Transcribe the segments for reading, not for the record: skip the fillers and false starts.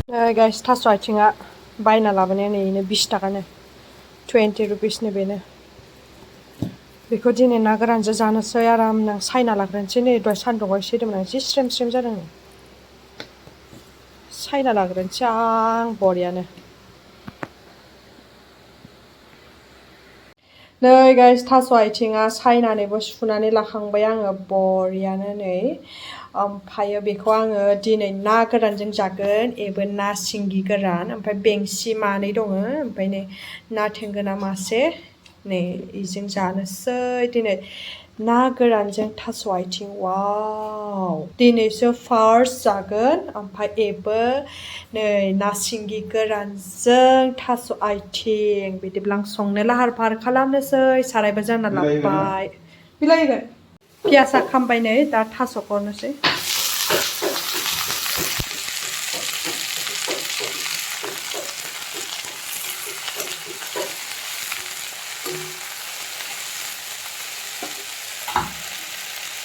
Guys थास' आथिङा बायना लाबोनाया नैनो 20 थाखानो 20 रुपिसनि बेनो बेखौ दिनै ना गोरानजों जानोसै आरामनो सायना लाग्रोनोसै नै दहाय सान्दुंआव एसे होदोंमोन आं जि स्रेम स्रेम जादों सायना लाग्रोनोसै आं बरियानो नै गाइस थास' आथिङा सायनानैबो सुनानै लाखांबाय आङो बरियानो नै ओमफ्रायो बेखौ आङो दिनै ना गोरानजों जागोन एबो ना सिंगि गोरान ओमफ्राय बेंसि मानै दङ ओमफ्राय नै ना थेंगोना मासे नै इजों जानोसै दिनै ना गोरानजों थास' आथिं वाव दिनैसो फार्स्ट जागोन ओमफ्राय एबो नै ना सिंगि गोरानजों थास' आथिं बिदिब्ला आं संनो लाहार फाहार खालामनोसै सारायबो जानना लाबाय बिलाइ होगोन पियासा खामबाय नै दा थास'खौ हरनोसै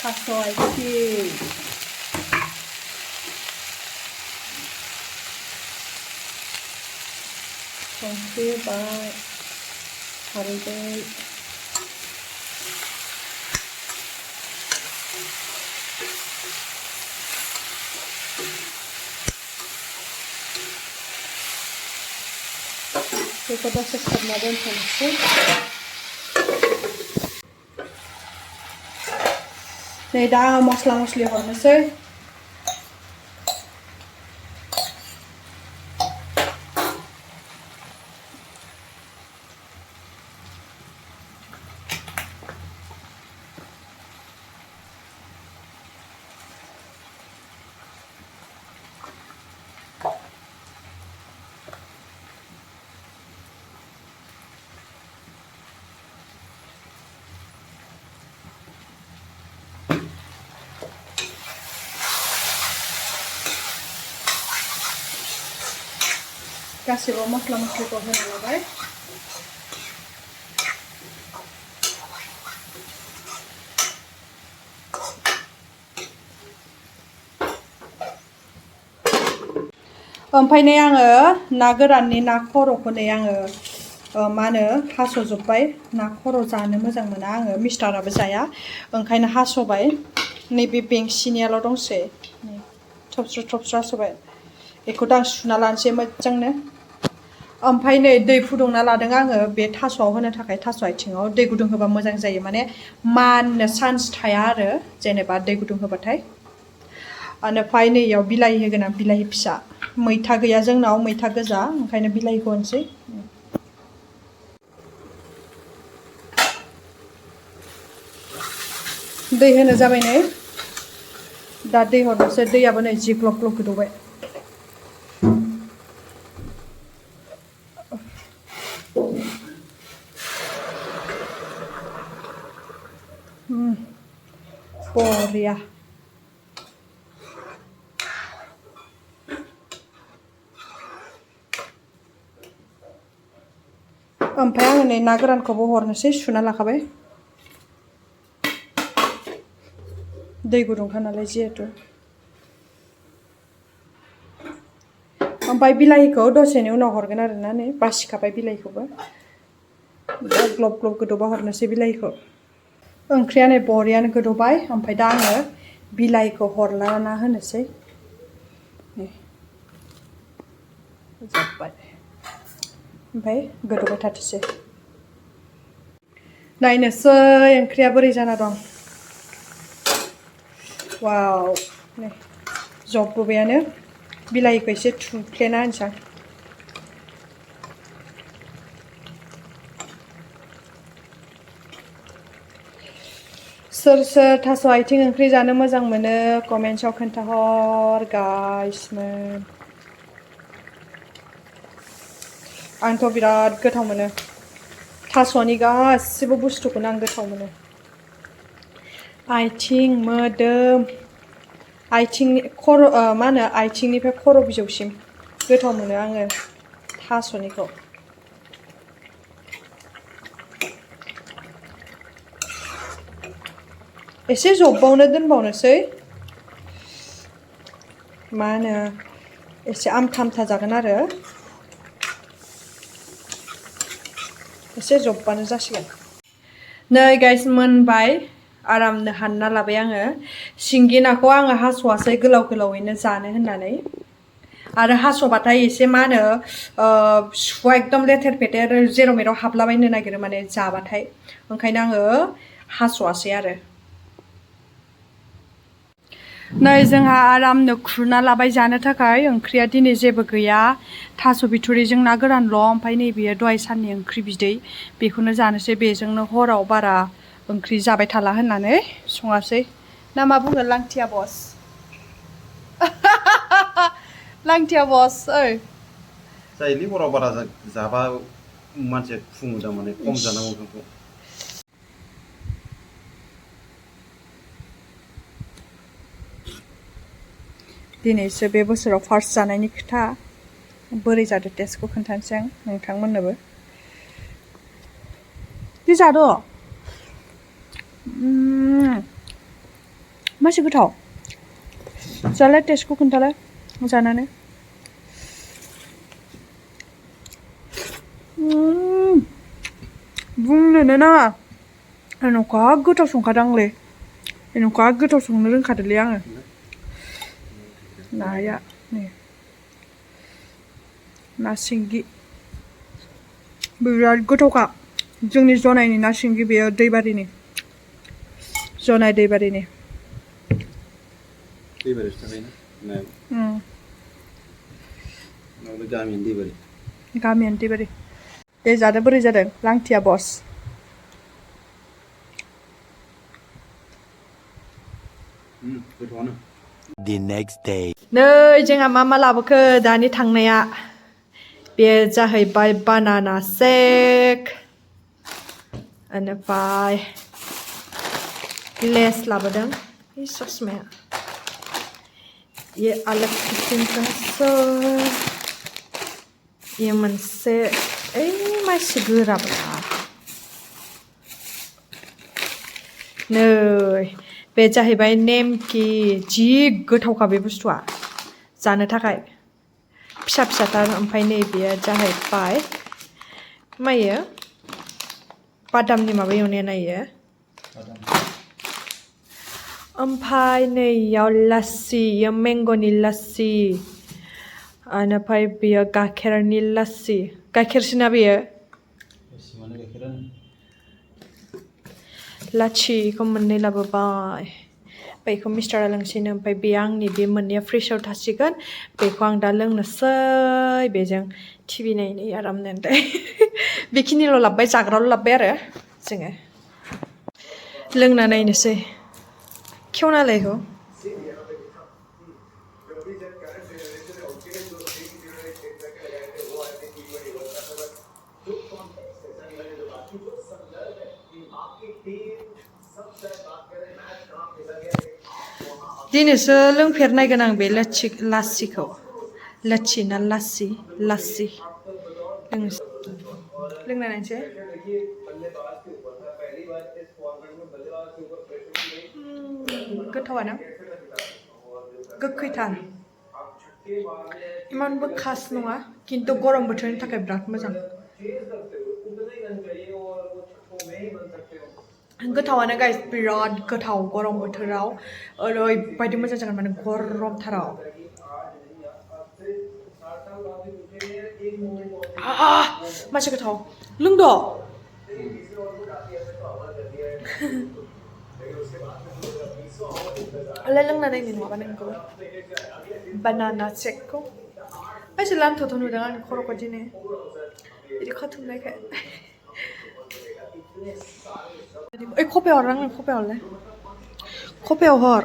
थास' आथिं संख्रि होबाय हालदै बेखौ दसे खोबना दोनथ'नोसै नै दा आङो मस्ला मस्लि हरनोसै गासैबो मस्ला मस्लिखौ होना लाबाय ओमफ्राय नै आङो ना गोराननि ना खर'खौ नै आङो मा होनो हास'जोब्बाय ना खर' जानो मोजां मोना आङो मिस्टाराबो जाया ओंखायनो हास'बाय नैबे बेंसिनियाल' दंसै थबस्र' थबस्र' हास'बाय बेखौ दा आं सुना लानोसै मोजांनो ओमफ्राय नै दै फुदुंना लादों आङो बे थास'आव होनो थाखाय थास' आथिङाव दै गुदुं होबा मोजां जायो माने माननो चान्स थाया आरो जेनेबा दै गुदुं होबाथाय ओमफ्राय नैयाव बिलाहि होगोन आं बिलाहि फिसा मैथा गैया जोंनाव मैथा गोजा ओंखायनो बिलाहिखौ होनोसै दै होनो जाबाय नै दा दै हरनोसै दैयाबो नै जि ग्लब ग्लब गोदौबाय बरिया ओमफ्राय आङो नै ना गोरानखौबो हरनोसै सुना लाखाबाय दै गुदुंखा नालाय जिहेतु ओमफ्राय बिलाहिखौ दसेनि उनाव हरगोन आरोना नै बासिखाबाय बिलाइखौबो दा ग्लब ग्लब गोदौबा हरनोसै बिलाइखौ ओंख्रिया नै बरियानो गोदौबाय ओमफ्राय दा आङो बिलाइखौ हरलाना होनोसै नै जोब्बाय ओमफ्राय गोदौबाय थाथोंसै नायनोसै ओंख्रिया बोरै जाना दं वाव नै जबबोबायानो बिलाहिखौ एसे थुफ्लेना होनोसै आं सोर सोर थास' आथिं ओंख्रि जानो मोजां मोनो कमेन्टसआव खोन्थाहर गाइसमोन आंथ' बिराद गोथाव मोनो थास'नि गासिबो बुस्थुखौनो आं गोथाव मोनो आथिं मोदोम आथिंनि खर' मा होनो आथिंनिफ्राय खर' बिजौसिम गोथाव मोनो आङो थास'निखौ एसे जब्बावनो दोनबावनोसै मा होनो एसे आमथा जागोन आरो एसे जब्बानो जासिगोन नै गाइस मोनबाय आरामनो हानना लाबाय आङो सिंगि नाखौ आङो हास'वासै गोलावैनो जानो होननानै आरो हास'बाथाय एसे मा होनो सुवा एकदम लेथेर फेथेर जेराव मेराव हाबलाबायनो नागिरो माने जाबाथाय ओंखायनो आङो हास'वासै आरो नै जोंहा आरामनो खुरना लाबाय जानो थाखाय ओंख्रिया दिनै जेबो गैया थास' बिथुरिजों ना गोरानल' ओमफ्राय नैबेयो दहाय साननि ओंख्रि बिदै बेखौनो जानोसै बेजोंनो हराव बारा ओंख्रि जाबाय थाला होननानै सङासै ना मा बुङो लांथिया बस लांथिया बस ओइ जायोलै हराव बारा जाबा मानसिया फुङो दा माने खम जानांगौ ओंखामखौ दिनैसो बे बोसोराव फार्स्ट जानायनि खोथा बोरै जादों टेस्टखौ खोन्थानोसै आं नोंथांमोननोबो दि जाद' मासे गोथाव जालाय टेस्टखौ खोन्थालाय जानानै बुंनोनो नाङा एन'खा गोथाव संखादांलै एन'खा गोथाव संनो रोंखादोंलै आङो नाया नै ना सिंगि बिराद गोथावखा जोंनि जनायनि ना सिंगि बेयो दैबारिनि जनाय दैबारिनि दैबारियावसो थाखायोना नायाबो गामियानो दैबारि दे जादो बोरै जादों लांथिया बस गोथावानो The next day. नै जोंहा मा लाबोखो दानि थांनाया बे जाहैबाय बानाना शेक बेनिफ्राय लेस लाबोदों बे ससमाया ये अलग किस्म का ये मोनसे ओइ मानसि गोराब्रा नै बे जाहैबाय नेमखि जि गोथावखा बे बुस्थुआ जानो थाखाय फिसाथार ओमफ्राय नैबेयो जाहैबाय मायो बादामनि माबा एवनाया नायो ओमफ्राय नैयाव लासि इयो मेंग'नि लासि ओमफ्राय बेयो गाइखेरनि लासि गाइखेरसोना बेयो लाचिखौ मोननै लाबोबाय बेखौ मिस्टारा लोंसिनो ओमफ्राय बे आंनि बे मोननैया फ्रिजआव थासिगोन बेखौ आं दा लोंनोसै बेजों टिभि नायै आरामनो बेखिनिल' लाबोबाय जाग्राल' लाबोबाय आरो जोङो लोंना नायनोसै खेवनालाय इखौ दिनैसो लोंफेरनायगोन आं बे लासिखौ लासि ना लासि लोंना नायनोसै गोथावानो गोखैथार इमानबो खास नङा खिन्थु गरम बोथोरनि थाखाय बिराद मोजां गोथावानो गाइस बिराद गोथाव गरम बोथोराव ओरैबायदि मोजां जागोन माने गरमथाराव मासे गोथाव लोंद' लोंना नायनो नङाबा नोंखौ बानाना शेकखौ एसे लान्थ'थ' नुदों आंनि खर'खौ दिनै बिदि खाथुमनायखाय ओइ खफायाव हर आंनो खफायाव हरलाय खफायाव हर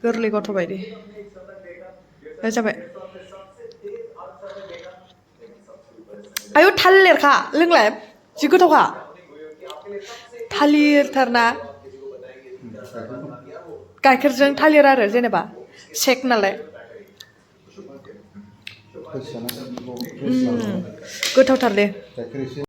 गोरलै गथ' बायदि जाबाय आयौ थालिरखा लोंलाय जि गोथावखा थालिरथारना गाइखेरजों थालिर आरो जेनेबा शेक नालाय गोथावथार दे